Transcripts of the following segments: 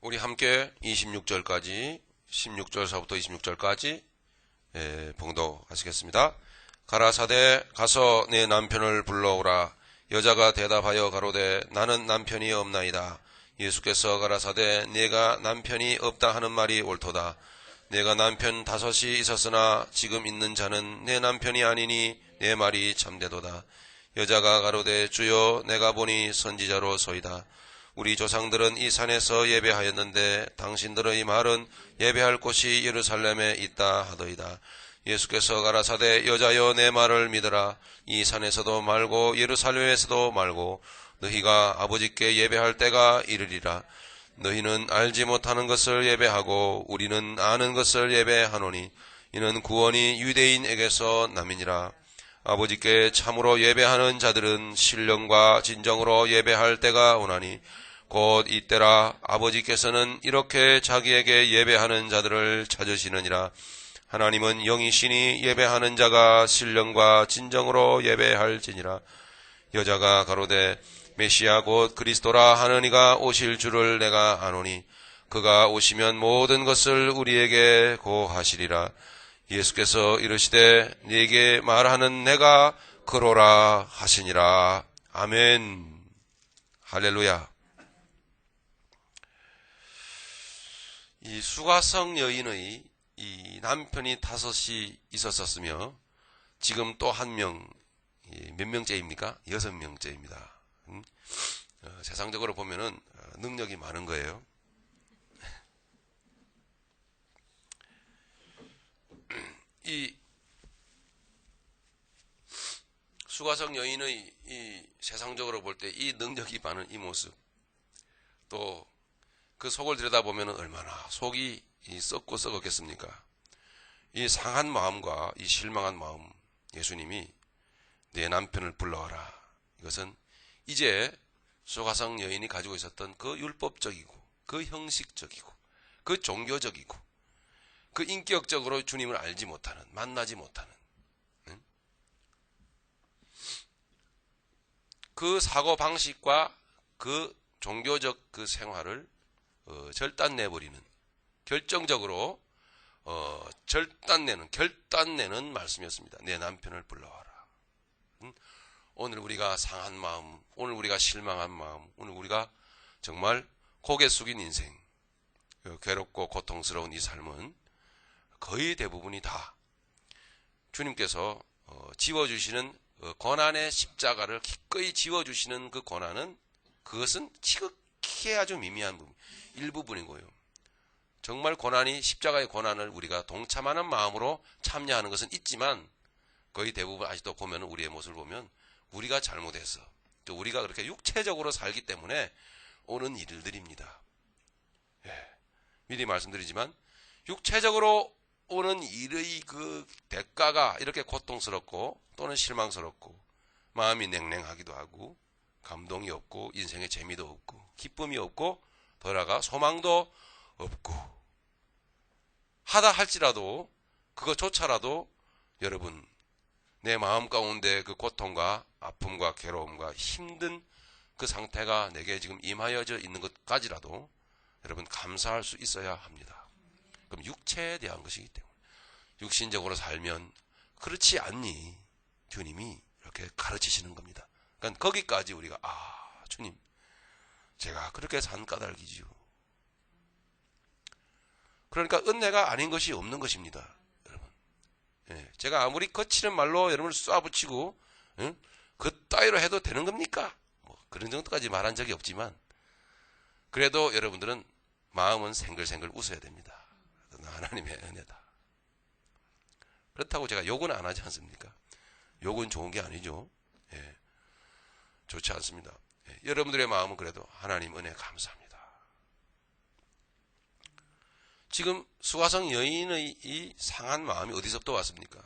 우리 함께 26절까지 16절서부터 26절까지 봉독하시겠습니다. 가라사대 가서 내 남편을 불러오라. 여자가 대답하여 가로되 나는 남편이 없나이다. 예수께서 가라사대 내가 남편이 없다 하는 말이 옳도다. 내가 남편 5이 있었으나 지금 있는 자는 내 남편이 아니니 내 말이 참되도다. 여자가 가로되 주여 내가 보니 선지자로소이다. 우리 조상들은 이 산에서 예배하였는데 당신들의 말은 예배할 곳이 예루살렘에 있다 하더이다. 예수께서 가라사대 여자여 내 말을 믿으라. 이 산에서도 말고 예루살렘에서도 말고 너희가 아버지께 예배할 때가 이르리라. 너희는 알지 못하는 것을 예배하고 우리는 아는 것을 예배하노니 이는 구원이 유대인에게서 남이니라. 아버지께 참으로 예배하는 자들은 신령과 진정으로 예배할 때가 오나니 곧 이때라. 아버지께서는 이렇게 자기에게 예배하는 자들을 찾으시느니라. 하나님은 영이시니 예배하는 자가 신령과 진정으로 예배할지니라. 여자가 가로되 메시아 곧 그리스도라 하는 이가 오실 줄을 내가 아노니 그가 오시면 모든 것을 우리에게 고하시리라. 예수께서 이르시되 네게 말하는 내가 그로라 하시니라. 아멘. 할렐루야. 이 수가성 여인의 이 남편이 5이 있었으며 지금 또 한 명, 몇 명째입니까? 6명째입니다. 세상적으로 보면은 능력이 많은 거예요. 이 수가성 여인의 이 세상적으로 볼 때 이 능력이 많은 이 모습, 또 그 속을 들여다보면 얼마나 속이 썩고 썩었겠습니까? 이 상한 마음과 이 실망한 마음, 예수님이 내 남편을 불러와라. 이것은 이제 수가성 여인이 가지고 있었던 그 율법적이고 그 형식적이고 그 종교적이고 그 인격적으로 주님을 알지 못하는, 만나지 못하는 그 사고방식과 그 종교적 그 생활을 절단내버리는, 결정적으로 결단내는 말씀이었습니다. 내 남편을 불러와라. 오늘 우리가 상한 마음, 오늘 우리가 실망한 마음, 오늘 우리가 정말 고개 숙인 인생, 괴롭고 고통스러운 이 삶은 거의 대부분이 다 주님께서 지워주시는 고난의 십자가를 기꺼이 지워주시는 그 고난은, 그것은 지극히 아주 미미한 부분, 일부분이고요. 정말 고난이, 십자가의 고난을 우리가 동참하는 마음으로 참여하는 것은 있지만 거의 대부분 아직도 보면, 우리의 모습을 보면 우리가 잘못해서, 또 우리가 그렇게 육체적으로 살기 때문에 오는 일들입니다. 미리 말씀드리지만 육체적으로 오는 일의 그 대가가 이렇게 고통스럽고 또는 실망스럽고 마음이 냉랭하기도 하고 감동이 없고 인생의 재미도 없고 기쁨이 없고 더나아가 소망도 없고 하다 할지라도, 그것조차라도 여러분 내 마음 가운데 그 고통과 아픔과 괴로움과 힘든 그 상태가 내게 지금 임하여져 있는 것까지라도 여러분 감사할 수 있어야 합니다. 그럼 육체에 대한 것이기 때문에, 육신적으로 살면 그렇지 않니? 주님이 이렇게 가르치시는 겁니다. 그러니까 거기까지 우리가 주님 제가 그렇게 산 까닭이지요. 그러니까 은혜가 아닌 것이 없는 것입니다, 여러분. 제가 아무리 거치는 말로 여러분을 쏴붙이고 그 따위로 해도 되는 겁니까? 뭐 그런 정도까지 말한 적이 없지만 그래도 여러분들은 마음은 생글생글 웃어야 됩니다. 하나님의 은혜다. 그렇다고 제가 욕은 안 하지 않습니까? 욕은 좋은 게 아니죠. 좋지 않습니다. 여러분들의 마음은 그래도 하나님 은혜 감사합니다. 지금 수가성 여인의 이 상한 마음이 어디서부터 왔습니까?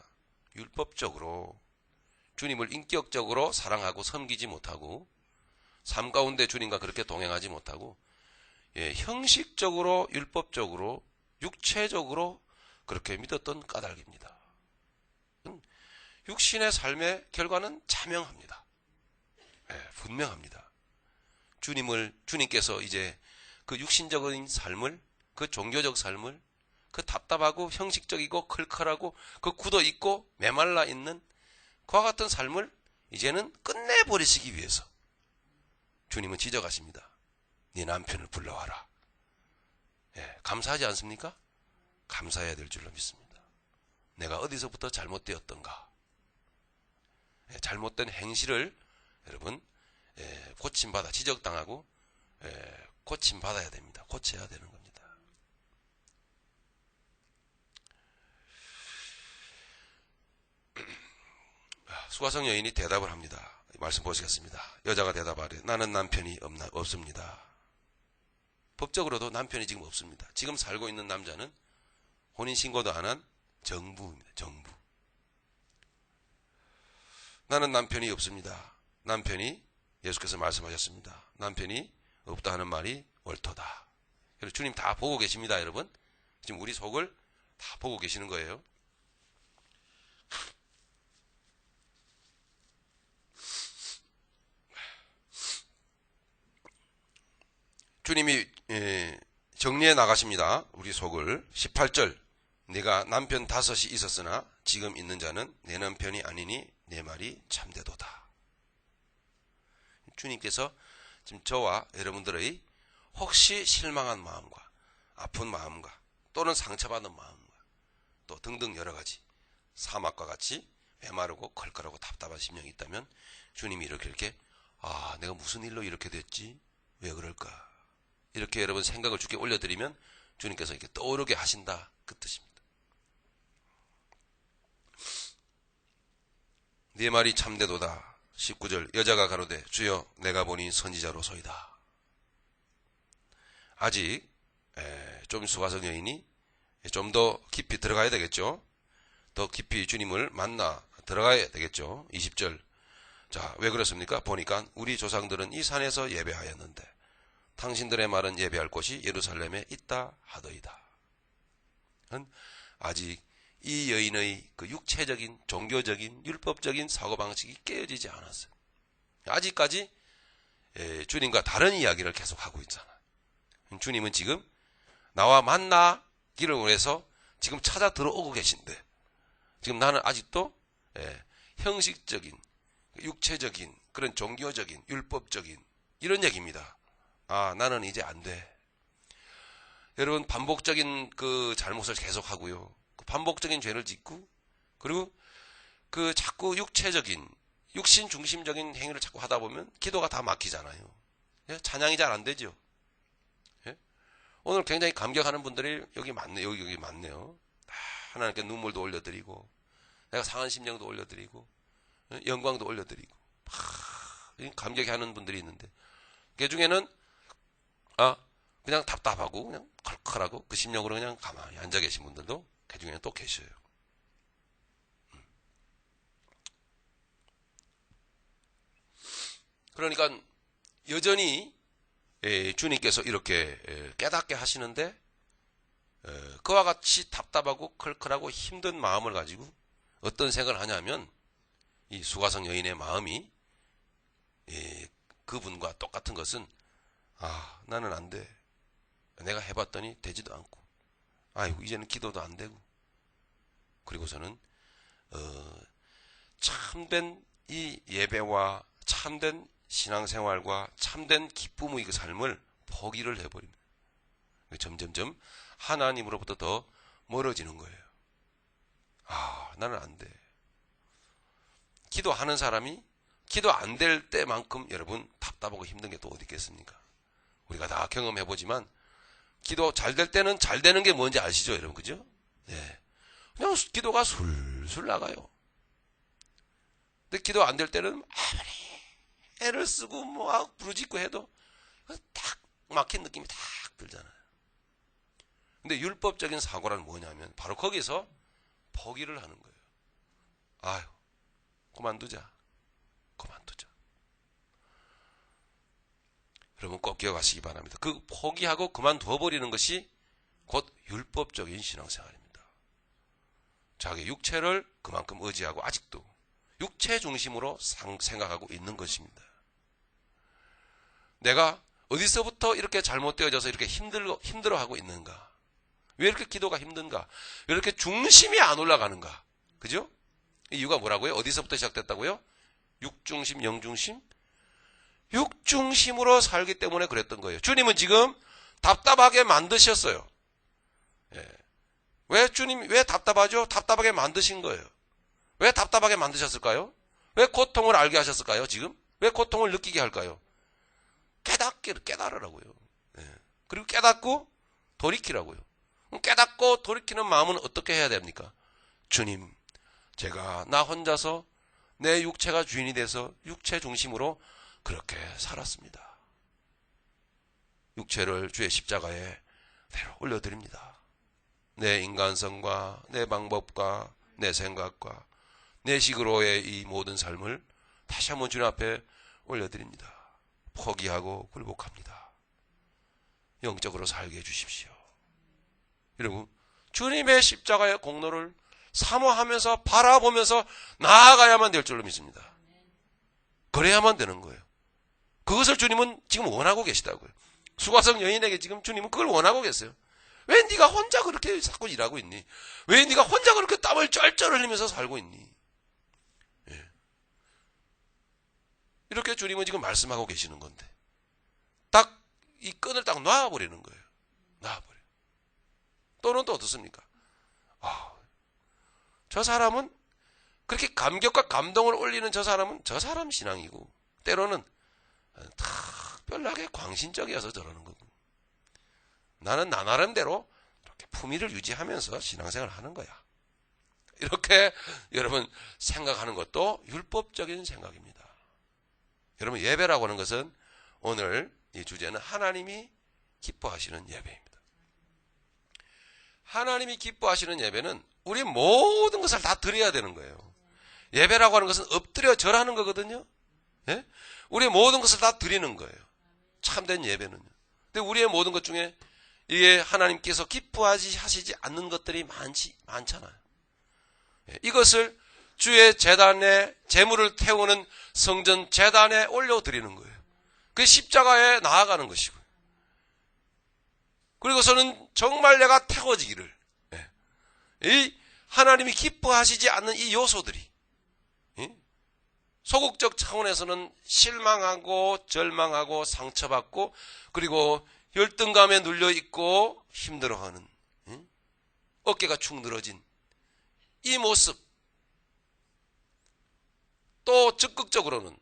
율법적으로 주님을 인격적으로 사랑하고 섬기지 못하고 삶 가운데 주님과 그렇게 동행하지 못하고 형식적으로, 율법적으로, 육체적으로 그렇게 믿었던 까닭입니다. 육신의 삶의 결과는 자명합니다. 분명합니다. 주님께서 이제 그 육신적인 삶을, 그 종교적 삶을, 그 답답하고 형식적이고 컬컬하고 그 굳어 있고 메말라 있는 그와 같은 삶을 이제는 끝내버리시기 위해서 주님은 지적하십니다. 네 남편을 불러와라. 예, 감사하지 않습니까? 감사해야 될 줄로 믿습니다. 내가 어디서부터 잘못되었던가. 예, 잘못된 행실을 여러분 고침받아 지적당하고 고침받아야 됩니다. 고쳐야 되는 겁니다. 수가성 여인이 대답을 합니다. 말씀 보시겠습니다. 여자가 대답하되 나는 남편이 없습니다. 법적으로도 남편이 지금 없습니다. 지금 살고 있는 남자는 혼인신고도 안 한 정부입니다. 정부. 나는 남편이 없습니다. 남편이 예수께서 말씀하셨습니다. 남편이 없다 하는 말이 옳도다. 주님 다 보고 계십니다, 여러분. 지금 우리 속을 다 보고 계시는 거예요. 주님이 정리해 나가십니다. 우리 속을. 18절 네가 남편 5이 있었으나 지금 있는 자는 내 남편이 아니니 내 말이 참되도다. 주님께서 지금 저와 여러분들의 혹시 실망한 마음과 아픈 마음과 또는 상처받은 마음과 또 등등 여러 가지 사막과 같이 메마르고 컬컬하고 답답한 심령이 있다면 주님이 이렇게 내가 무슨 일로 이렇게 됐지? 왜 그럴까? 이렇게 여러분 생각을 주께 올려드리면 주님께서 이렇게 떠오르게 하신다. 그 뜻입니다. 네 말이 참되도다. 19절 여자가 가로되 주여 내가 보니 선지자로소이다. 아직 좀 수가성 여인이 좀 더 깊이 들어가야 되겠죠. 더 깊이 주님을 만나 들어가야 되겠죠. 20절 자, 왜 그렇습니까? 보니까 우리 조상들은 이 산에서 예배하였는데 당신들의 말은 예배할 곳이 예루살렘에 있다 하더이다. 아직 이 여인의 그 육체적인 종교적인 율법적인 사고방식이 깨어지지 않았어요. 아직까지 주님과 다른 이야기를 계속하고 있잖아요. 주님은 지금 나와 만나기를 원해서 지금 찾아 들어오고 계신데 지금 나는 아직도 형식적인 육체적인 그런 종교적인 율법적인 이런 얘기입니다. 나는 이제 안 돼. 여러분 반복적인 그 잘못을 계속하고요. 반복적인 죄를 짓고 그리고 그 자꾸 육체적인 육신 중심적인 행위를 자꾸 하다 보면 기도가 다 막히잖아요. 찬양이 잘 안 되죠. 오늘 굉장히 감격하는 분들이 여기 많네요. 여기 많네요. 하나님께 눈물도 올려드리고 내가 상한 심령도 올려드리고 영광도 올려드리고 감격해 하는 분들이 있는데 그 중에는 그냥 답답하고 그냥 컬컬하고 그 심령으로 그냥 가만히 앉아 계신 분들도 그 중에는 또 계셔요. 그러니까 여전히 주님께서 이렇게 깨닫게 하시는데 그와 같이 답답하고 컬컬하고 힘든 마음을 가지고 어떤 생각을 하냐면 이 수가성 여인의 마음이 그분과 똑같은 것은 나는 안 돼. 내가 해봤더니 되지도 않고 이제는 기도도 안 되고 그리고서는 참된 이 예배와 참된 신앙생활과 참된 기쁨의 그 삶을 포기를 해버립니다. 점점점 하나님으로부터 더 멀어지는 거예요. 나는 안 돼. 기도하는 사람이 기도 안 될 때만큼 여러분 답답하고 힘든 게 또 어디 있겠습니까? 우리가 다 경험해보지만 기도 잘 될 때는 잘 되는 게 뭔지 아시죠, 여러분? 그죠? 네. 그냥 기도가 술술 나가요. 근데 기도 안 될 때는 아무리 애를 쓰고 부르짖고 해도 딱 막힌 느낌이 딱 들잖아요. 근데 율법적인 사고란 뭐냐면 바로 거기서 포기를 하는 거예요. 그만두자. 여러분 꼭 기억하시기 바랍니다. 그 포기하고 그만둬버리는 것이 곧 율법적인 신앙생활입니다. 자기 육체를 그만큼 의지하고 아직도 육체 중심으로 생각하고 있는 것입니다. 내가 어디서부터 이렇게 잘못되어져서 이렇게 힘들어하고 있는가? 왜 이렇게 기도가 힘든가? 왜 이렇게 중심이 안 올라가는가? 그죠? 이유가 뭐라고요? 어디서부터 시작됐다고요? 육중심, 영중심? 육중심으로 살기 때문에 그랬던 거예요. 주님은 지금 답답하게 만드셨어요. 예. 왜 답답하죠? 답답하게 만드신 거예요. 왜 답답하게 만드셨을까요? 왜 고통을 알게 하셨을까요? 지금? 왜 고통을 느끼게 할까요? 깨달으라고요. 예. 그리고 깨닫고 돌이키라고요. 깨닫고 돌이키는 마음은 어떻게 해야 됩니까? 주님, 제가 나 혼자서 내 육체가 주인이 돼서 육체 중심으로 그렇게 살았습니다. 육체를 주의 십자가에 내려 올려드립니다. 내 인간성과 내 방법과 내 생각과 내 식으로의 이 모든 삶을 다시 한번 주님 앞에 올려드립니다. 포기하고 굴복합니다. 영적으로 살게 해주십시오. 여러분, 주님의 십자가의 공로를 사모하면서 바라보면서 나아가야만 될 줄로 믿습니다. 그래야만 되는 거예요. 그것을 주님은 지금 원하고 계시다고요. 수가성 여인에게 지금 주님은 그걸 원하고 계세요. 왜 네가 혼자 그렇게 자꾸 일하고 있니? 왜 네가 혼자 그렇게 땀을 쩔쩔 흘리면서 살고 있니? 예. 이렇게 주님은 지금 말씀하고 계시는 건데 딱 이 끈을 딱 놔버리는 거예요. 놔버려. 또는 또 어떻습니까? 저 사람은 그렇게 감격과 감동을 올리는 저 사람은 저 사람 신앙이고 때로는 특별하게 광신적이어서 저러는 거고 나는 나 나름대로 이렇게 품위를 유지하면서 신앙생활을 하는 거야. 이렇게 여러분 생각하는 것도 율법적인 생각입니다. 여러분 예배라고 하는 것은 오늘 이 주제는 하나님이 기뻐하시는 예배입니다. 하나님이 기뻐하시는 예배는 우리 모든 것을 다 드려야 되는 거예요. 예배라고 하는 것은 엎드려 절하는 거거든요. 예? 우리의 모든 것을 다 드리는 거예요. 참된 예배는요. 근데 우리의 모든 것 중에 이게 하나님께서 기뻐하시지 않는 것들이 많잖아요. 예? 이것을 주의 제단에 제물을 태우는 성전 제단에 올려드리는 거예요. 그 십자가에 나아가는 것이고요. 그리고서는 정말 내가 태워지기를 이 하나님이 기뻐하시지 않는 이 요소들이 소극적 차원에서는 실망하고 절망하고 상처받고 그리고 열등감에 눌려있고 힘들어하는 어깨가 축 늘어진 이 모습 또 적극적으로는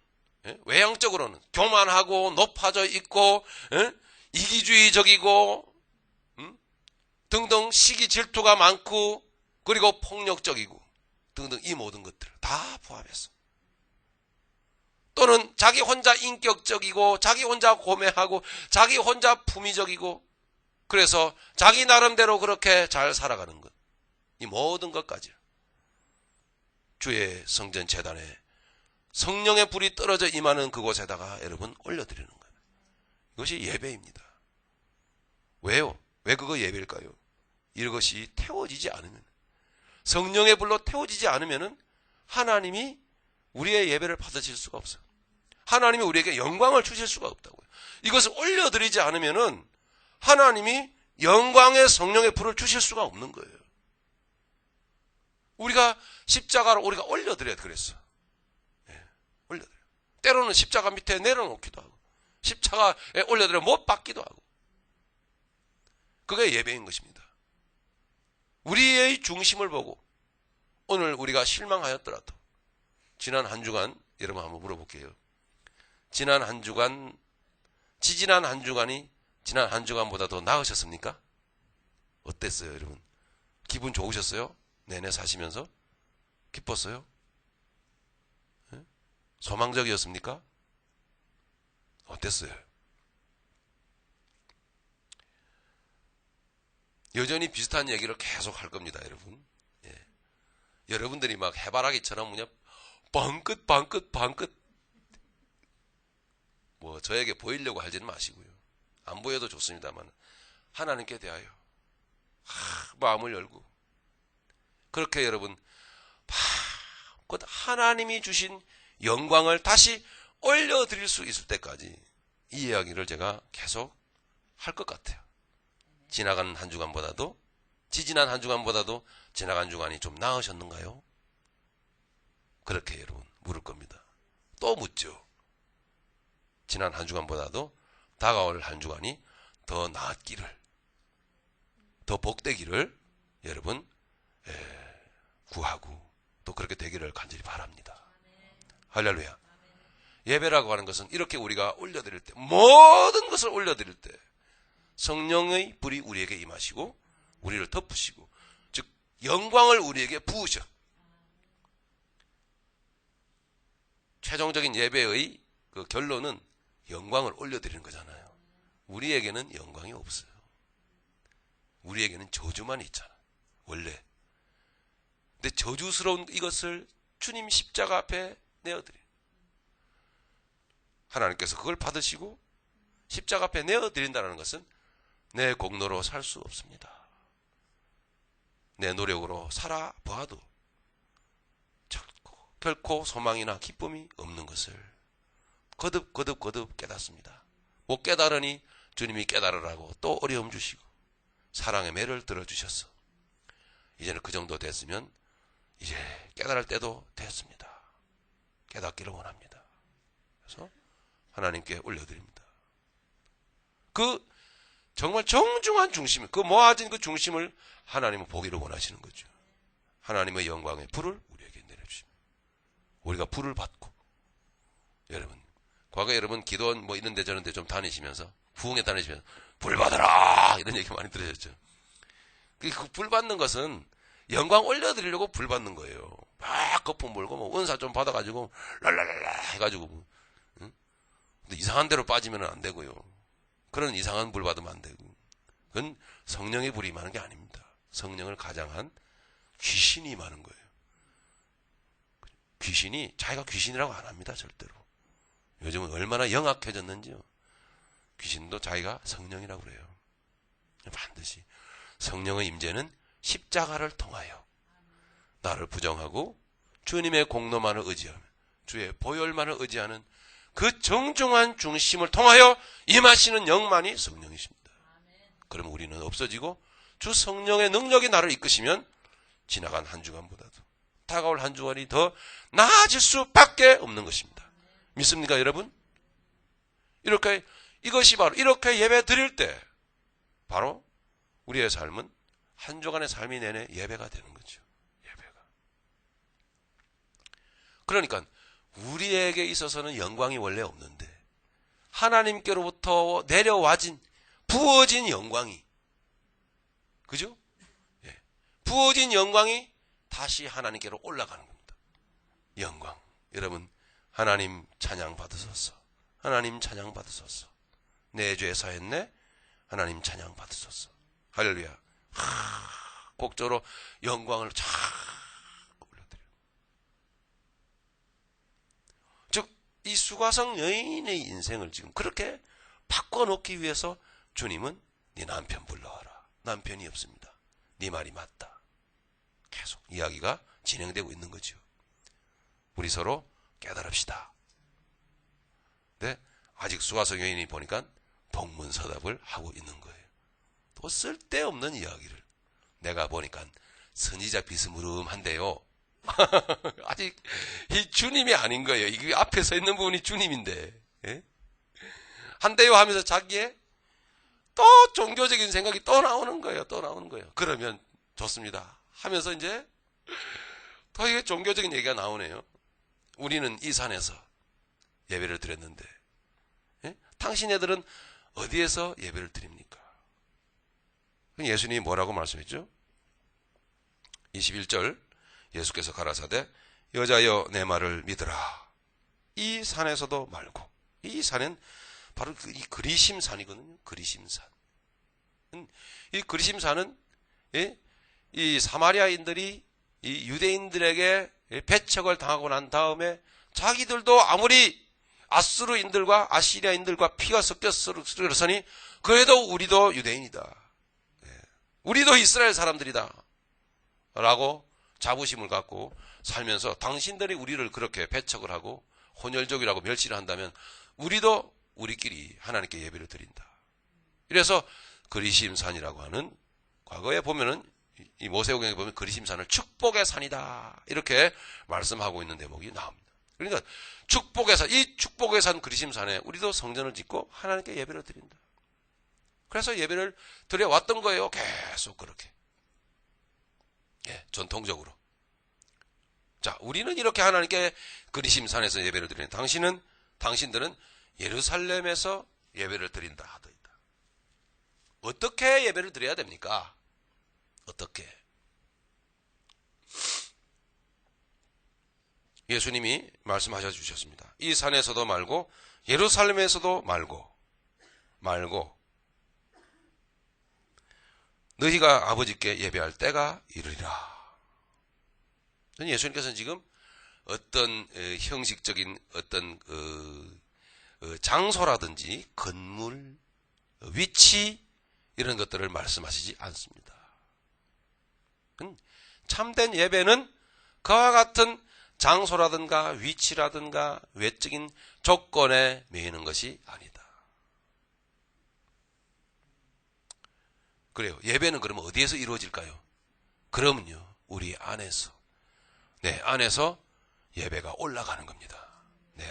외향적으로는 교만하고 높아져 있고 이기주의적이고 등등 시기 질투가 많고 그리고 폭력적이고 등등 이 모든 것들을 다 포함해서 또는 자기 혼자 인격적이고 자기 혼자 고매하고 자기 혼자 품위적이고 그래서 자기 나름대로 그렇게 잘 살아가는 것 이 모든 것까지 주의 성전 제단에 성령의 불이 떨어져 임하는 그곳에다가 여러분 올려드리는 거예요. 이것이 예배입니다. 왜요? 왜 그거 예배일까요? 이것이 태워지지 않으면 성령의 불로 태워지지 않으면 하나님이 우리의 예배를 받으실 수가 없어요. 하나님이 우리에게 영광을 주실 수가 없다고요. 이것을 올려드리지 않으면 하나님이 영광의 성령의 불을 주실 수가 없는 거예요. 우리가 십자가로 우리가 올려드려야 그랬어. 올려드려. 때로는 십자가 밑에 내려놓기도 하고 십자가에 올려드려 못 받기도 하고 그게 예배인 것입니다. 우리의 중심을 보고 오늘 우리가 실망하였더라도 지난 한 주간 여러분 한번 물어볼게요. 지난 한 주간 지지난 한 주간이 지난 한 주간보다 더 나으셨습니까? 어땠어요 여러분? 기분 좋으셨어요? 내내 사시면서? 기뻤어요? 소망적이었습니까? 어땠어요? 여전히 비슷한 얘기를 계속 할 겁니다, 여러분. 예. 여러분들이 막 해바라기처럼 그냥 방긋 뭐 저에게 보이려고 하지는 마시고요. 안 보여도 좋습니다만 하나님께 대하여 마음을 열고 그렇게 여러분 하나님이 주신 영광을 다시 올려드릴 수 있을 때까지 이 이야기를 제가 계속 할 것 같아요. 지나간 한 주간보다도, 지지난 한 주간보다도 지나간 주간이 좀 나으셨는가요? 그렇게 여러분 물을 겁니다. 또 묻죠. 지난 한 주간보다도 다가올 한 주간이 더 나았기를, 더 복되기를 여러분 구하고 또 그렇게 되기를 간절히 바랍니다. 할렐루야. 예배라고 하는 것은 이렇게 우리가 올려드릴 때, 모든 것을 올려드릴 때 성령의 불이 우리에게 임하시고 우리를 덮으시고, 즉 영광을 우리에게 부으셔. 최종적인 예배의 그 결론은 영광을 올려드리는 거잖아요. 우리에게는 영광이 없어요. 우리에게는 저주만 있잖아, 원래. 근데 저주스러운 이것을 주님 십자가 앞에 내어드려요. 하나님께서 그걸 받으시고 십자가 앞에 내어드린다는 것은 내 공로로 살 수 없습니다. 내 노력으로 살아봐도 결코 소망이나 기쁨이 없는 것을 거듭 깨닫습니다. 못 깨달으니 주님이 깨달으라고 또 어려움 주시고 사랑의 매를 들어주셨어. 이제는 그 정도 됐으면 이제 깨달을 때도 됐습니다. 깨닫기를 원합니다. 그래서 하나님께 올려드립니다. 그 정말 정중한 중심, 그 모아진 그 중심을 하나님은 보기를 원하시는 거죠. 하나님의 영광의 불을 우리에게 내려주십니다. 우리가 불을 받고, 여러분 과거에 여러분 기도원 뭐 이런데 저런데 좀 다니시면서, 부흥회 다니시면서 불 받아라 이런 얘기 많이 들으셨죠. 그 불 받는 것은 영광 올려드리려고 불 받는 거예요. 막 거품 물고 뭐 은사 좀 받아가지고 랄랄랄라 해가지고, 응? 근데 이상한 데로 빠지면 안 되고요. 그런 이상한 불 받으면 안 되고, 그건 성령의 불이 임하는 게 아닙니다. 성령을 가장한 귀신이 임하는 거예요. 귀신이 자기가 귀신이라고 안 합니다, 절대로. 요즘은 얼마나 영악해졌는지요. 귀신도 자기가 성령이라고 그래요. 반드시 성령의 임재는 십자가를 통하여 나를 부정하고 주님의 공로만을 의지하며 주의 보혈만을 의지하는 그 정중한 중심을 통하여 임하시는 영만이 성령이십니다. 그럼 우리는 없어지고 주 성령의 능력이 나를 이끄시면 지나간 한 주간보다도 다가올 한 주간이 더 나아질 수밖에 없는 것입니다. 믿습니까, 여러분? 이렇게, 이것이 바로 이렇게 예배 드릴 때 바로 우리의 삶은 한 주간의 삶이 내내 예배가 되는 거죠. 예배가. 그러니까 우리에게 있어서는 영광이 원래 없는데 하나님께로부터 내려와진, 부어진 영광이, 그죠? 예. 부어진 영광이 다시 하나님께로 올라가는 겁니다. 영광. 여러분, 하나님 찬양 받으소서. 하나님 찬양 받으소서. 내 죄 사했네. 하나님 찬양 받으소서. 할렐루야. 곡조로 영광을 쫙 올려드려요. 즉, 이 수가성 여인의 인생을 지금 그렇게 바꿔놓기 위해서 주님은 네 남편 불러와라. 남편이 없습니다. 네 말이 맞다. 계속 이야기가 진행되고 있는 거죠. 우리 서로 깨달읍시다. 근데 아직 수가성 여인이 보니까 동문서답을 하고 있는 거예요. 또 쓸데없는 이야기를. 내가 보니까 선지자 비스무름한데요. 아직 이 주님이 아닌 거예요. 이게 앞에 서 있는 분이 주님인데, 예? 한데요 하면서 자기의 또 종교적인 생각이 또 나오는 거예요. 또 나오는 거예요. 그러면 좋습니다 하면서 이제 더 이게 종교적인 얘기가 나오네요. 우리는 이 산에서 예배를 드렸는데, 예? 당신네들은 어디에서 예배를 드립니까? 예수님이 뭐라고 말씀했죠? 21절, 예수께서 가라사대 여자여 내 말을 믿으라. 이 산에서도 말고, 이 산은 바로 이 그리심산이거든요. 그리심산. 이 그리심산은, 예? 이 사마리아인들이 이 유대인들에게 배척을 당하고 난 다음에 자기들도 아무리 아수르인들과 아시리아인들과 피가 섞였으니 그래도 우리도 유대인이다. 우리도 이스라엘 사람들이다. 라고 자부심을 갖고 살면서 당신들이 우리를 그렇게 배척을 하고 혼혈족이라고 멸시를 한다면 우리도 우리끼리 하나님께 예배를 드린다. 이래서 그리심산이라고 하는, 과거에 보면은 이 모세오경에 보면 그리심산을 축복의 산이다 이렇게 말씀하고 있는 대목이 나옵니다. 그러니까 축복의 산, 이 축복의 산 그리심산에 우리도 성전을 짓고 하나님께 예배를 드린다. 그래서 예배를 드려왔던 거예요. 계속 그렇게. 예, 전통적으로. 자, 우리는 이렇게 하나님께 그리심산에서 예배를 드리는, 당신들은 예루살렘에서 예배를 드린다 하더이다. 어떻게 예배를 드려야 됩니까? 어떻게? 예수님이 말씀하셔 주셨습니다. 이 산에서도 말고 예루살렘에서도 말고 너희가 아버지께 예배할 때가 이르리라. 예수님께서는 지금 어떤 형식적인 어떤 장소라든지 건물, 위치 이런 것들을 말씀하시지 않습니다. 참된 예배는 그와 같은 장소라든가 위치라든가 외적인 조건에 매이는 것이 아니다. 그래요. 예배는 그러면 어디에서 이루어질까요? 그러면요, 우리 안에서, 내 안에서 예배가 올라가는 겁니다. 내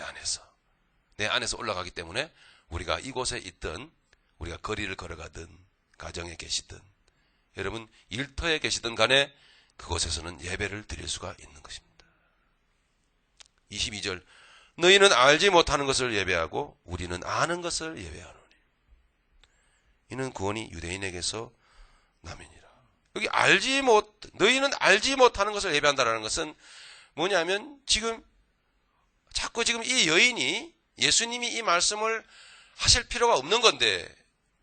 안에서 올라가기 때문에 우리가 이곳에 있든, 우리가 거리를 걸어가든, 가정에 계시든, 여러분 일터에 계시든 간에 그곳에서는 예배를 드릴 수가 있는 것입니다. 22절, 너희는 알지 못하는 것을 예배하고 우리는 아는 것을 예배하노니 이는 구원이 유대인에게서 남이니라. 여기 너희는 알지 못하는 것을 예배한다라는 것은 뭐냐면, 자꾸 이 여인이, 예수님이 이 말씀을 하실 필요가 없는 건데,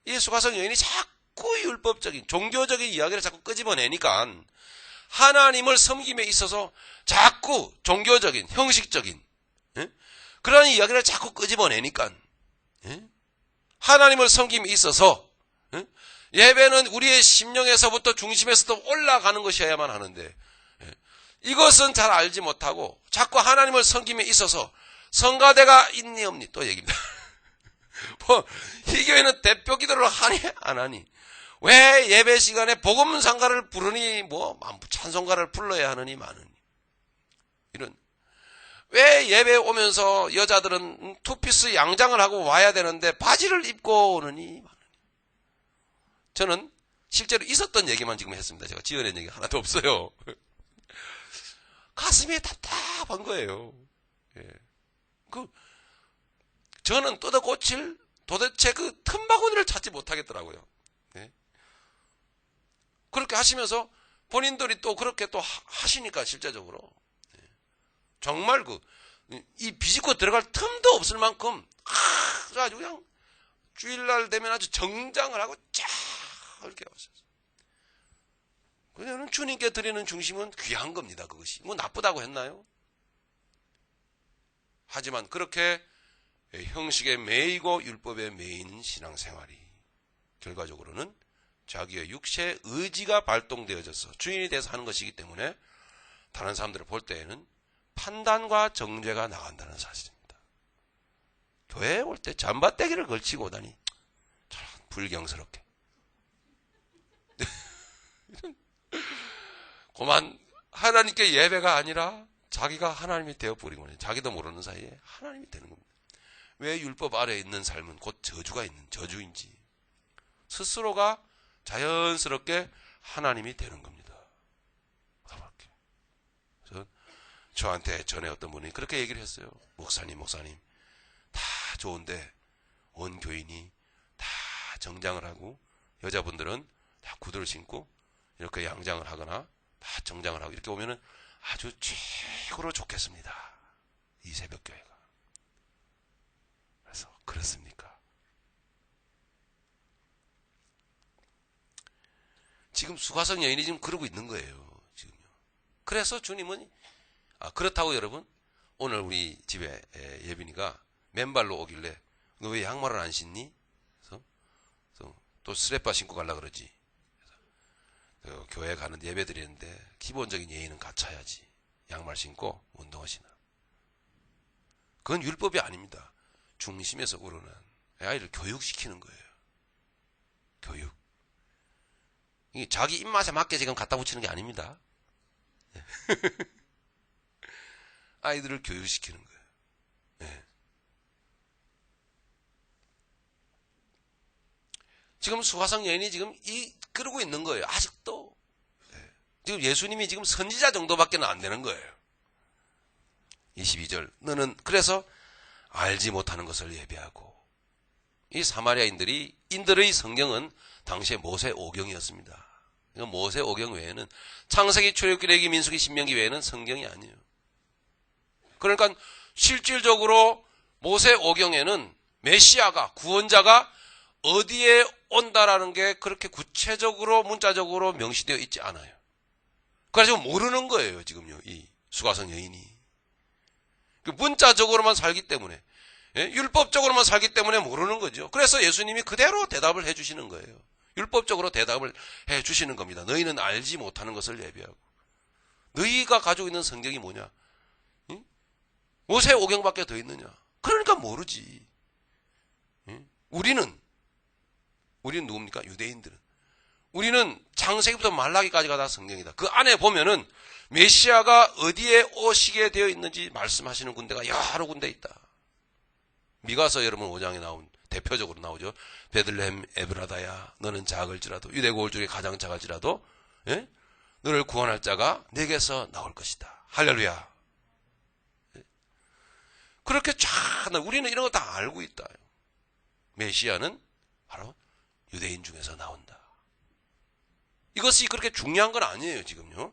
이 수가성 여인이 자꾸 율법적인, 종교적인 이야기를 자꾸 끄집어내니까, 하나님을 섬김에 있어서 자꾸 종교적인, 형식적인, 그런 이야기를 자꾸 끄집어내니까, 하나님을 섬김에 있어서, 예배는 우리의 심령에서부터 중심에서부터 올라가는 것이어야만 하는데, 이것은 잘 알지 못하고 자꾸 하나님을 섬김에 있어서 성가대가 있니 없니 또 얘기입니다. 이 교회는 대표 기도를 하니 안 하니, 왜 예배 시간에 복음상가를 부르니 찬송가를 불러야 하느니 마느니, 이런, 왜 예배 오면서 여자들은 투피스 양장을 하고 와야 되는데 바지를 입고 오느니 마느니. 저는 실제로 있었던 얘기만 지금 했습니다. 제가 지어낸 얘기 하나도 없어요. 가슴이 답답한 거예요. 예. 저는 뜯어고칠 도대체 그 틈바구니를 찾지 못하겠더라고요. 예. 그렇게 하시면서 본인들이 또 그렇게 또 하시니까 실제적으로, 예. 정말 이 비집고 들어갈 틈도 없을 만큼 아주 그냥 주일날 되면 아주 정장을 하고 쫙 이렇게 왔어요. 그녀는 주님께 드리는 중심은 귀한 겁니다. 그것이 나쁘다고 했나요? 하지만 그렇게 형식에 매이고 율법에 매이는 신앙생활이 결과적으로는 자기의 육체의 의지가 발동되어져서 주인이 돼서 하는 것이기 때문에 다른 사람들을 볼 때에는 판단과 정죄가 나간다는 사실입니다. 교회에 올 때 잠바떼기를 걸치고 오다니 참 불경스럽게. 그만 하나님께 예배가 아니라 자기가 하나님이 되어버리고 자기도 모르는 사이에 하나님이 되는 겁니다. 왜 율법 아래에 있는 삶은 곧 저주가 있는 저주인지 스스로가 자연스럽게 하나님이 되는 겁니다. 그래서 저한테 전에 어떤 분이 그렇게 얘기를 했어요. 목사님 다 좋은데 온 교인이 다 정장을 하고 여자분들은 다 구두를 신고 이렇게 양장을 하거나 다 정장을 하고 이렇게 오면은 아주 최고로 좋겠습니다. 이 새벽교회가. 그래서 그렇습니까? 지금 수가성 여인이 지금 그러고 있는 거예요. 지금요. 그래서 주님은 그렇다고 여러분, 오늘 우리 집에 예빈이가 맨발로 오길래 너 왜 양말을 안 신니? 그래서 또 스레빠 신고 가려고 그러지. 교회 가는 예배 드리는데 기본적인 예의는 갖춰야지. 양말 신고 운동화 신어. 그건 율법이 아닙니다. 중심에서 우러난 아이를 교육시키는 거예요. 교육. 이게 자기 입맛에 맞게 지금 갖다 붙이는 게 아닙니다. 아이들을 교육시키는 거예요. 네. 지금 수화성 여인이 지금 그러고 있는 거예요. 아직도. 네. 지금 예수님이 지금 선지자 정도밖에 안 되는 거예요. 22절. 너는 그래서 알지 못하는 것을 예배하고. 이 사마리아인들의 성경은 당시에 모세 오경이었습니다. 모세 오경 외에는 창세기, 출애굽기, 레위기, 민수기, 신명기 외에는 성경이 아니에요. 그러니까 실질적으로 모세 오경에는 메시아가, 구원자가 어디에 온다라는 게 그렇게 구체적으로 문자적으로 명시되어 있지 않아요. 그래서 모르는 거예요, 지금요, 이 수가성 여인이. 문자적으로만 살기 때문에, 율법적으로만 살기 때문에 모르는 거죠. 그래서 예수님이 그대로 대답을 해 주시는 거예요. 율법적으로 대답을 해 주시는 겁니다. 너희는 알지 못하는 것을 예배하고. 너희가 가지고 있는 성경이 뭐냐? 모세 오경밖에 더 있느냐? 그러니까 모르지. 우리는 누굽니까? 유대인들은. 우리는 창세기부터 말라기까지가 다 성경이다. 그 안에 보면은 메시아가 어디에 오시게 되어 있는지 말씀하시는 군데가 여러 군데 있다. 미가서 여러분 5장에 나온 대표적으로 나오죠. 베들레헴 에브라다야 너는 작을지라도 유대 고을 중에 가장 작을지라도 너를 구원할 자가 내게서 나올 것이다. 할렐루야. 그렇게 쫙 우리는 이런 거 다 알고 있다. 메시아는 바로 유대인 중에서 나온다. 이것이 그렇게 중요한 건 아니에요, 지금요.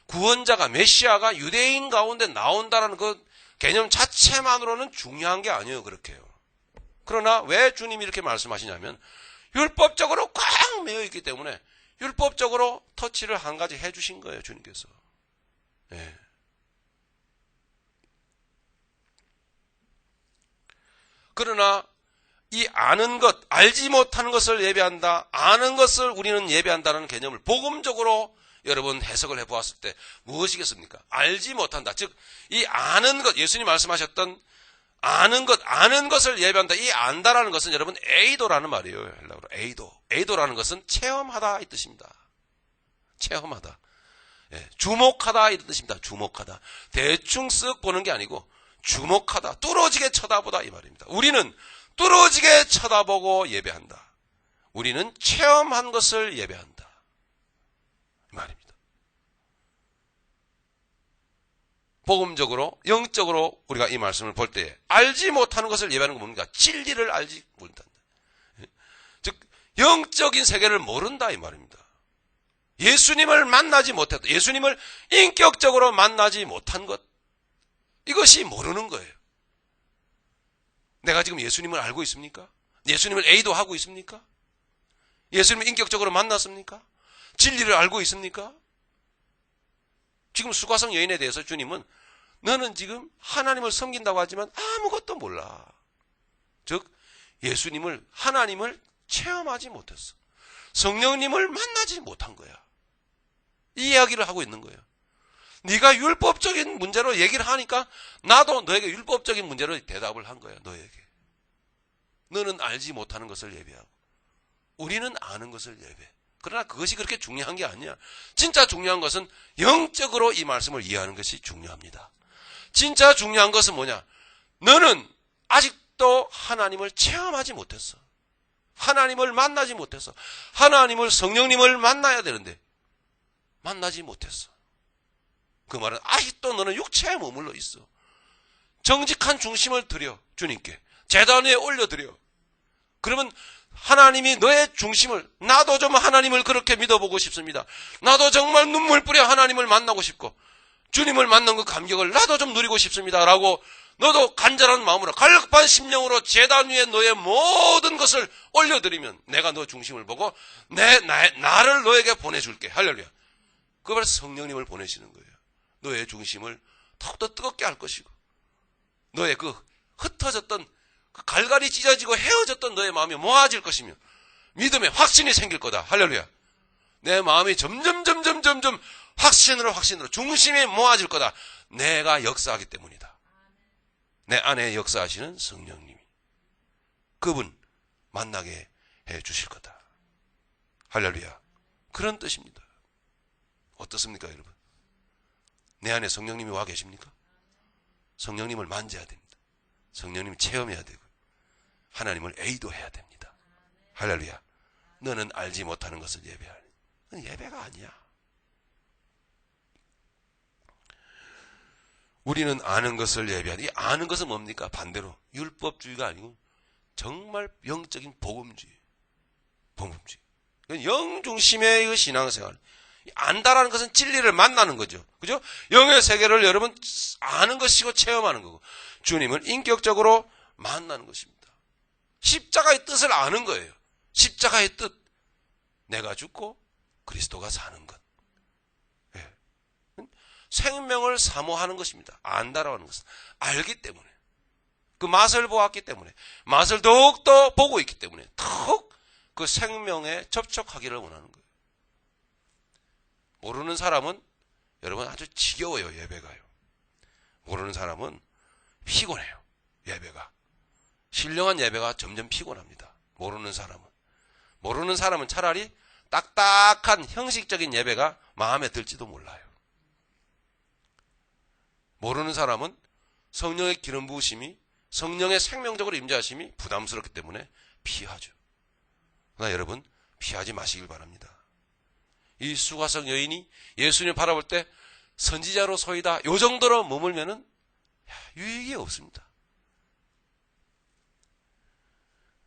구원자가, 메시아가 유대인 가운데 나온다는 그 개념 자체만으로는 중요한 게 아니에요, 그렇게요. 그러나 왜 주님이 이렇게 말씀하시냐면, 율법적으로 꽉 매여 있기 때문에, 율법적으로 터치를 한 가지 해 주신 거예요, 주님께서. 네. 그러나, 이 아는 것, 알지 못하는 것을 예배한다, 아는 것을 우리는 예배한다는 개념을 복음적으로 여러분 해석을 해보았을 때 무엇이겠습니까? 알지 못한다. 즉, 이 아는 것, 예수님 말씀하셨던 아는 것, 아는 것을 예배한다. 이 안다라는 것은 여러분 에이도라는 말이에요. 헬라어로 에이도. 에이도라는 것은 체험하다 이 뜻입니다. 체험하다. 예, 주목하다 이 뜻입니다. 주목하다. 대충 쓱 보는 게 아니고 주목하다. 뚫어지게 쳐다보다 이 말입니다. 우리는 뚫어지게 쳐다보고 예배한다. 우리는 체험한 것을 예배한다. 이 말입니다. 복음적으로, 영적으로 우리가 이 말씀을 볼 때에 알지 못하는 것을 예배하는 건 뭡니까? 진리를 알지 못한다. 즉, 영적인 세계를 모른다 이 말입니다. 예수님을 만나지 못했다. 예수님을 인격적으로 만나지 못한 것. 이것이 모르는 거예요. 내가 지금 예수님을 알고 있습니까? 예수님을 에이도하고 있습니까? 예수님을 인격적으로 만났습니까? 진리를 알고 있습니까? 지금 수가성 여인에 대해서 주님은 너는 지금 하나님을 섬긴다고 하지만 아무것도 몰라. 즉 예수님을, 하나님을 체험하지 못했어. 성령님을 만나지 못한 거야. 이 이야기를 하고 있는 거예요. 네가 율법적인 문제로 얘기를 하니까 나도 너에게 율법적인 문제로 대답을 한 거야. 너에게. 너는 알지 못하는 것을 예배하고 우리는 아는 것을 예배. 그러나 그것이 그렇게 중요한 게 아니야. 진짜 중요한 것은 영적으로 이 말씀을 이해하는 것이 중요합니다. 진짜 중요한 것은 뭐냐? 너는 아직도 하나님을 체험하지 못했어. 하나님을 만나지 못했어. 하나님을, 성령님을 만나야 되는데 만나지 못했어. 그 말은 아직도 너는 육체에 머물러 있어. 정직한 중심을 드려 주님께 제단 위에 올려드려. 그러면 하나님이 너의 중심을, 나도 좀 하나님을 그렇게 믿어보고 싶습니다. 나도 정말 눈물 뿌려 하나님을 만나고 싶고 주님을 만난 그 감격을 나도 좀 누리고 싶습니다. 라고 너도 간절한 마음으로 갈급한 심령으로 제단 위에 너의 모든 것을 올려드리면 내가 너 중심을 보고 나를 너에게 보내줄게. 할렐루야. 그걸 성령님을 보내시는 거예요. 너의 중심을 더욱더 뜨겁게 할 것이고 너의 그 흩어졌던 그 갈갈이 찢어지고 헤어졌던 너의 마음이 모아질 것이며 믿음에 확신이 생길 거다. 할렐루야. 내 마음이 점점 확신으로 중심이 모아질 거다. 내가 역사하기 때문이다. 내 안에 역사하시는 성령님이. 그분 만나게 해 주실 거다. 할렐루야. 그런 뜻입니다. 어떻습니까, 여러분? 내 안에 성령님이 와 계십니까? 성령님을 만져야 됩니다. 성령님을 체험해야 되고 하나님을 에이도해야 됩니다. 할렐루야. 너는 알지 못하는 것을 예배하니. 그건 예배가 아니야. 우리는 아는 것을 예배하니. 이 아는 것은 뭡니까? 반대로 율법주의가 아니고 정말 영적인 복음주의. 복음주의. 영중심의 그 신앙생활. 안다라는 것은 진리를 만나는 거죠. 그죠? 영의 세계를 여러분 아는 것이고 체험하는 거고, 주님을 인격적으로 만나는 것입니다. 십자가의 뜻을 아는 거예요. 십자가의 뜻. 내가 죽고 그리스도가 사는 것. 예. 생명을 사모하는 것입니다. 안다라고 하는 것은. 알기 때문에. 그 맛을 보았기 때문에. 맛을 더욱더 보고 있기 때문에. 더욱 그 생명에 접촉하기를 원하는 거예요. 모르는 사람은 여러분 아주 지겨워요. 예배가요. 모르는 사람은 피곤해요. 예배가. 신령한 예배가 점점 피곤합니다. 모르는 사람은 차라리 딱딱한 형식적인 예배가 마음에 들지도 몰라요. 모르는 사람은 성령의 기름 부으심이, 성령의 생명적으로 임재하심이 부담스럽기 때문에 피하죠. 그러나 여러분 피하지 마시길 바랍니다. 이 수가성 여인이 예수님을 바라볼 때 선지자로 소이다 요 정도로 머물면은 유익이 없습니다.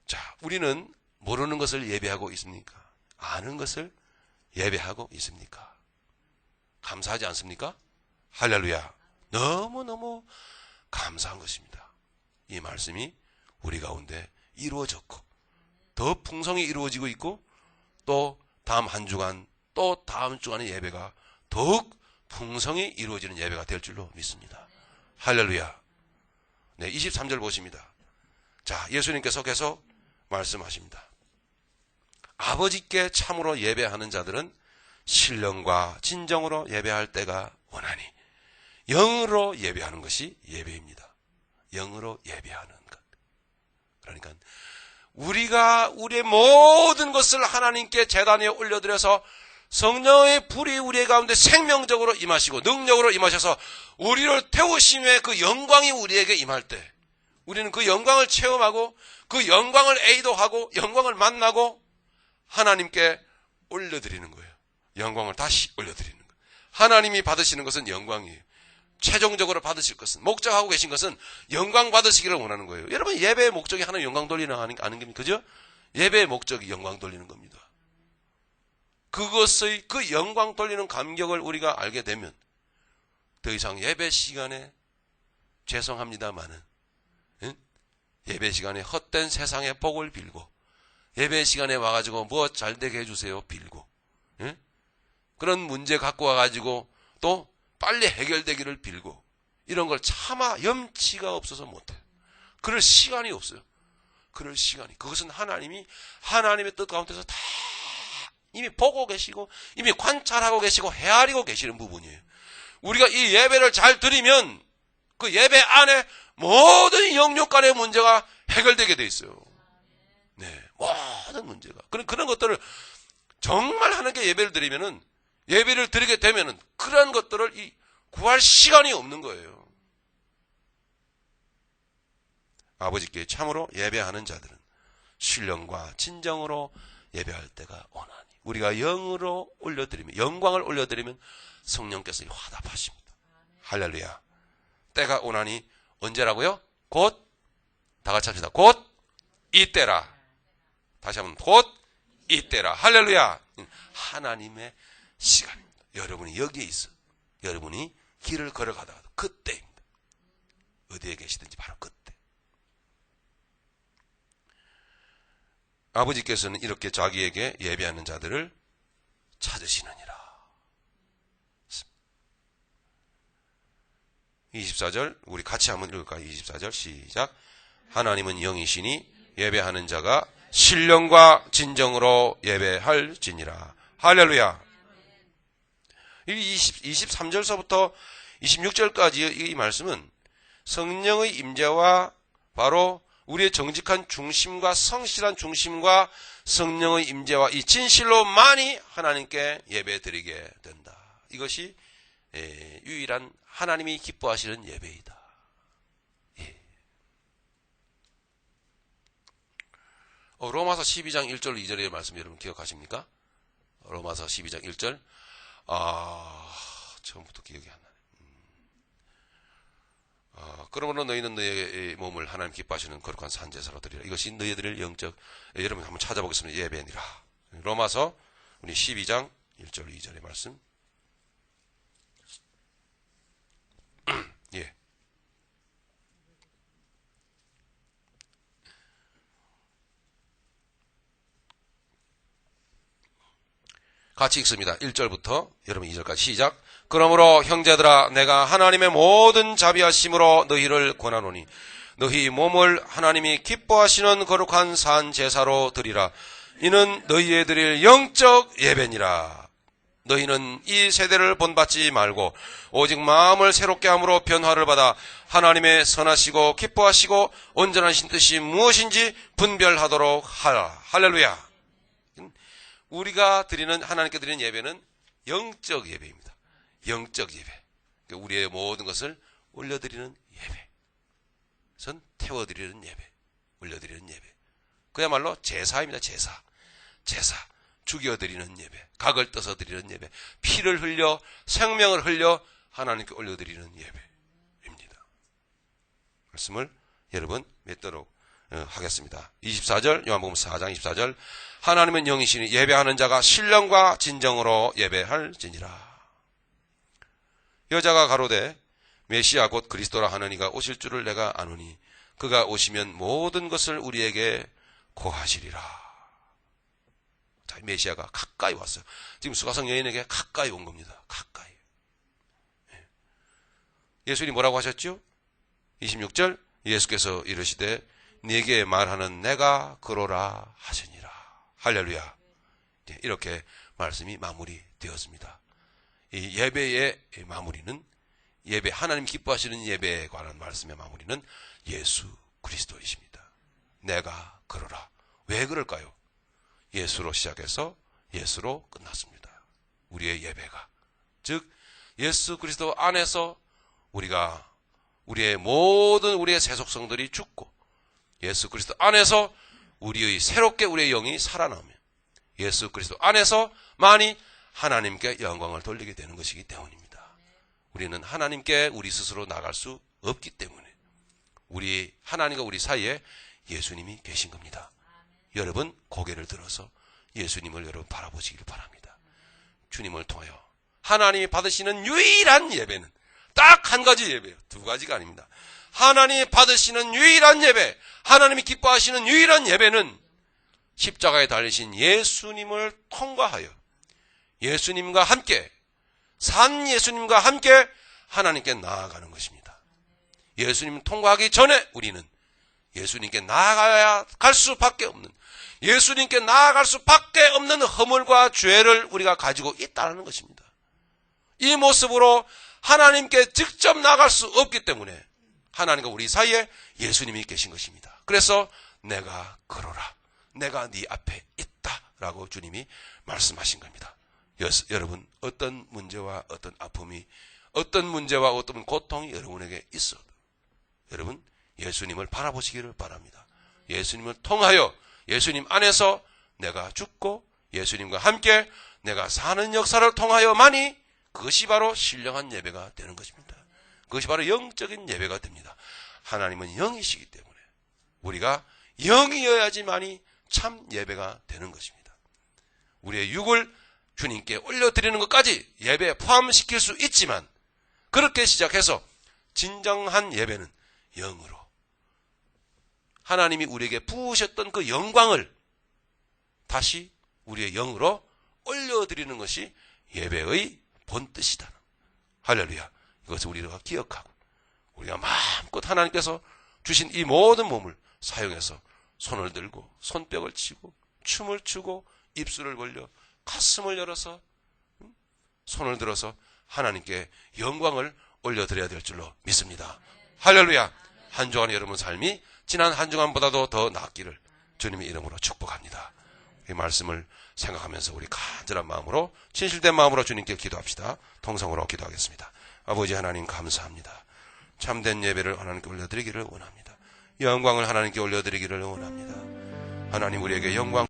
자, 우리는 모르는 것을 예배하고 있습니까? 아는 것을 예배하고 있습니까? 감사하지 않습니까? 할렐루야. 너무너무 감사한 것입니다. 이 말씀이 우리 가운데 이루어졌고 더 풍성히 이루어지고 있고, 또 다음 한 주간, 또 다음 주간의 예배가 더욱 풍성히 이루어지는 예배가 될 줄로 믿습니다. 할렐루야. 네, 23절 보십니다. 자, 예수님께서 계속 말씀하십니다. 아버지께 참으로 예배하는 자들은 신령과 진정으로 예배할 때가 오나니. 영으로 예배하는 것이 예배입니다. 영으로 예배하는 것. 그러니까 우리가 우리의 모든 것을 하나님께 제단에 올려드려서 성령의 불이 우리 가운데 생명적으로 임하시고 능력으로 임하셔서 우리를 태우심의 그 영광이 우리에게 임할 때, 우리는 그 영광을 체험하고 그 영광을 에이도하고 영광을 만나고 하나님께 올려드리는 거예요. 영광을 다시 올려드리는 거예요. 하나님이 받으시는 것은 영광이에요. 최종적으로 받으실 것은, 목적하고 계신 것은 영광 받으시기를 원하는 거예요. 여러분, 예배의 목적이 하나님 영광 돌리는 거 아는 겁니까? 그죠? 예배의 목적이 영광 돌리는 겁니다. 그것의 그 영광 돌리는 감격을 우리가 알게 되면 더 이상 예배 시간에 죄송합니다마는 예배 시간에 헛된 세상의 복을 빌고, 예배 시간에 와가지고 뭐 잘되게 해주세요 빌고, 그런 문제 갖고 와가지고 또 빨리 해결되기를 빌고, 이런 걸 차마 염치가 없어서 못해요. 그럴 시간이 없어요. 그럴 시간이. 그것은 하나님이 하나님의 뜻 가운데서 다 이미 보고 계시고 이미 관찰하고 계시고 헤아리고 계시는 부분이에요. 우리가 이 예배를 잘 드리면 그 예배 안에 모든 영육 간의 문제가 해결되게 돼 있어요. 네, 모든 문제가. 그런 것들을 정말 하나님께 예배를 드리면은, 예배를 드리게 되면은 그런 것들을 구할 시간이 없는 거예요. 아버지께 참으로 예배하는 자들은 신령과 진정으로 예배할 때가 오나니. 우리가 영으로 올려드리면, 영광을 올려드리면 성령께서 화답하십니다. 할렐루야. 때가 오나니 언제라고요? 곧, 다 같이 합시다. 곧 이때라. 다시 한번, 곧 이때라. 할렐루야. 하나님의 시간입니다. 여러분이 여기에 있어. 여러분이 길을 걸어가다가 그때입니다. 어디에 계시든지 바로 그때. 아버지께서는 이렇게 자기에게 예배하는 자들을 찾으시느니라. 24절 우리 같이 한번 읽을까요? 24절 시작. 하나님은 영이시니 예배하는 자가 신령과 진정으로 예배할지니라. 할렐루야. 23절서부터 26절까지 이 말씀은 성령의 임재와 바로 우리의 정직한 중심과 성실한 중심과 성령의 임재와 이 진실로만이 하나님께 예배드리게 된다. 이것이 유일한 하나님이 기뻐하시는 예배이다. 예. 로마서 12장 1절 2절의 말씀 여러분 기억하십니까? 로마서 12장 1절. 처음부터 기억이 안 나네. 그러므로 너희는 너희의 몸을 하나님 기뻐하시는 거룩한 산제사로 드리라. 이것이 너희들의 영적, 여러분 한번 찾아보겠습니다. 예배니라. 로마서 우리 12장 1절 2절의 말씀. 예. 같이 읽습니다. 1절부터 여러분 2절까지 시작. 그러므로 형제들아 내가 하나님의 모든 자비하심으로 너희를 권하노니 너희 몸을 하나님이 기뻐하시는 거룩한 산 제사로 드리라. 이는 너희의 드릴 영적 예배니라. 너희는 이 세대를 본받지 말고 오직 마음을 새롭게 함으로 변화를 받아 하나님의 선하시고 기뻐하시고 온전하신 뜻이 무엇인지 분별하도록 하라. 할렐루야. 우리가 드리는, 하나님께 드리는 예배는 영적 예배입니다. 영적 예배. 우리의 모든 것을 올려드리는 예배. 선 태워드리는 예배. 올려드리는 예배. 그야말로 제사입니다. 제사. 죽여드리는 예배. 각을 떠서 드리는 예배. 피를 흘려, 생명을 흘려 하나님께 올려드리는 예배입니다. 말씀을 여러분 맺도록 하겠습니다. 24절, 요한복음 4장 24절. 하나님은 영이시니 예배하는 자가 신령과 진정으로 예배할지니라. 여자가 가로되 메시아 곧 그리스도라 하는 이가 오실 줄을 내가 아노니 그가 오시면 모든 것을 우리에게 고하시리라. 자, 메시아가 가까이 왔어요. 지금 수가성 여인에게 가까이 온 겁니다. 가까이. 예수님이 뭐라고 하셨죠? 26절 예수께서 이르시되 네게 말하는 내가 그로라 하시니라. 할렐루야. 이렇게 말씀이 마무리되었습니다. 이 예배의 마무리는, 예배, 하나님 기뻐하시는 예배에 관한 말씀의 마무리는 예수 그리스도이십니다. 내가 그러라. 왜 그럴까요? 예수로 시작해서 예수로 끝났습니다. 우리의 예배가. 즉 예수 그리스도 안에서 우리가 우리의 모든 우리의 세속성들이 죽고 예수 그리스도 안에서 새롭게 우리의 영이 살아나며 예수 그리스도 안에서만이 하나님께 영광을 돌리게 되는 것이기 때문입니다. 우리는 하나님께 우리 스스로 나갈 수 없기 때문에 우리 하나님과 우리 사이에 예수님이 계신 겁니다. 여러분 고개를 들어서 예수님을 여러분 바라보시길 바랍니다. 주님을 통하여 하나님이 받으시는 유일한 예배는 딱 한 가지 예배예요. 두 가지가 아닙니다. 하나님이 받으시는 유일한 예배, 하나님이 기뻐하시는 유일한 예배는 십자가에 달리신 예수님을 통과하여 예수님과 함께, 산 예수님과 함께 하나님께 나아가는 것입니다. 예수님 통과하기 전에 우리는 예수님께 나아가야 갈 수밖에 없는, 예수님께 나아갈 수밖에 없는 허물과 죄를 우리가 가지고 있다는 것입니다. 이 모습으로 하나님께 직접 나아갈 수 없기 때문에 하나님과 우리 사이에 예수님이 계신 것입니다. 그래서 내가 그러라. 내가 네 앞에 있다라고 주님이 말씀하신 겁니다. 여러분 어떤 문제와 어떤 아픔이, 어떤 문제와 어떤 고통이 여러분에게 있어도 여러분 예수님을 바라보시기를 바랍니다. 예수님을 통하여 예수님 안에서 내가 죽고 예수님과 함께 내가 사는 역사를 통하여만이 그것이 바로 신령한 예배가 되는 것입니다. 그것이 바로 영적인 예배가 됩니다. 하나님은 영이시기 때문에 우리가 영이어야지만이 참 예배가 되는 것입니다. 우리의 육을 주님께 올려드리는 것까지 예배에 포함시킬 수 있지만 그렇게 시작해서 진정한 예배는 영으로 하나님이 우리에게 부으셨던 그 영광을 다시 우리의 영으로 올려드리는 것이 예배의 본뜻이다. 할렐루야. 이것을 우리가 기억하고 우리가 마음껏 하나님께서 주신 이 모든 몸을 사용해서 손을 들고 손뼉을 치고 춤을 추고 입술을 벌려 가슴을 열어서 손을 들어서 하나님께 영광을 올려드려야 될 줄로 믿습니다. 할렐루야. 한 주간 여러분 삶이 지난 한 주간보다도 더 낫기를 주님의 이름으로 축복합니다. 이 말씀을 생각하면서 우리 간절한 마음으로 진실된 마음으로 주님께 기도합시다. 통성으로 기도하겠습니다. 아버지 하나님 감사합니다. 참된 예배를 하나님께 올려드리기를 원합니다. 영광을 하나님께 올려드리기를 원합니다. 하나님 우리에게 영광